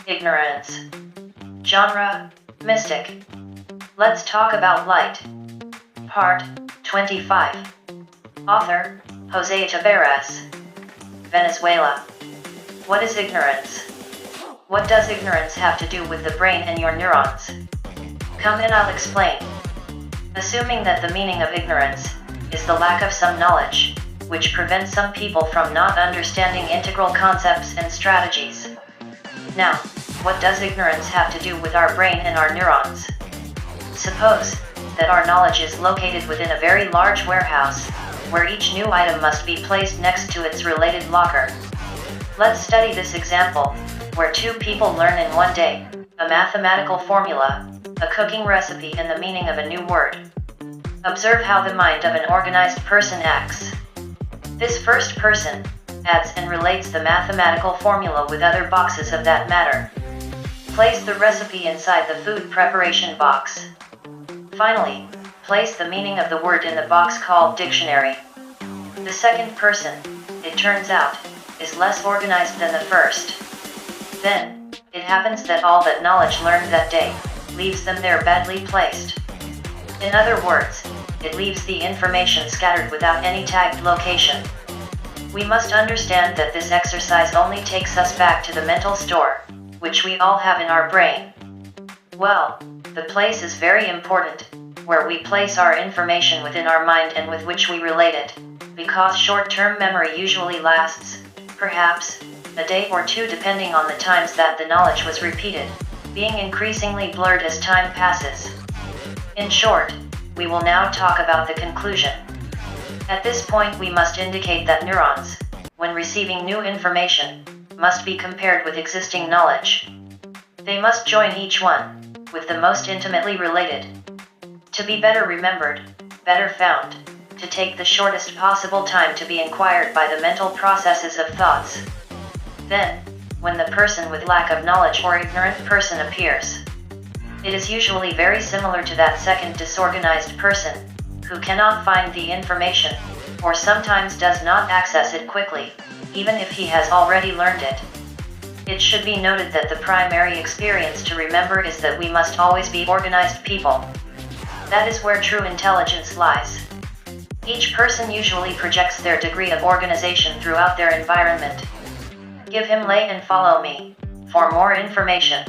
Ignorance. Genre, mystic. Let's talk about light. Part 25. Author, Jose Taveras. Venezuela. What is ignorance? What does ignorance have to do with the brain and your neurons? Come and I'll explain. Assuming that the meaning of ignorance is the lack of some knowledge, which prevents some people from not understanding integral concepts and strategies. Now, what does ignorance have to do with our brain and our neurons? Suppose that our knowledge is located within a very large warehouse, where each new item must be placed next to its related locker. Let's study this example, where two people learn in one day a mathematical formula, a cooking recipe, and the meaning of a new word. Observe how the mind of an organized person acts. This first person adds and relates the mathematical formula with other boxes of that matter. Place the recipe inside the food preparation box. Finally, place the meaning of the word in the box called dictionary. The second person, it turns out, is less organized than the first. Then, it happens that all that knowledge learned that day leaves them there badly placed. In other words, it leaves the information scattered without any tagged location. We must understand that this exercise only takes us back to the mental store, which we all have in our brain. Well, the place is very important, where we place our information within our mind and with which we relate it, because short-term memory usually lasts, perhaps, a day or two depending on the times that the knowledge was repeated, being increasingly blurred as time passes. In short, we will now talk about the conclusion. At this point we must indicate that neurons, when receiving new information, must be compared with existing knowledge. They must join each one with the most intimately related. To be better remembered, better found, to take the shortest possible time to be inquired by the mental processes of thoughts. Then, when the person with lack of knowledge or ignorant person appears, it is usually very similar to that second disorganized person, who cannot find the information, or sometimes does not access it quickly, even if he has already learned it. It should be noted that the primary experience to remember is that we must always be organized people. That is where true intelligence lies. Each person usually projects their degree of organization throughout their environment. Give him lay and follow me, for more information.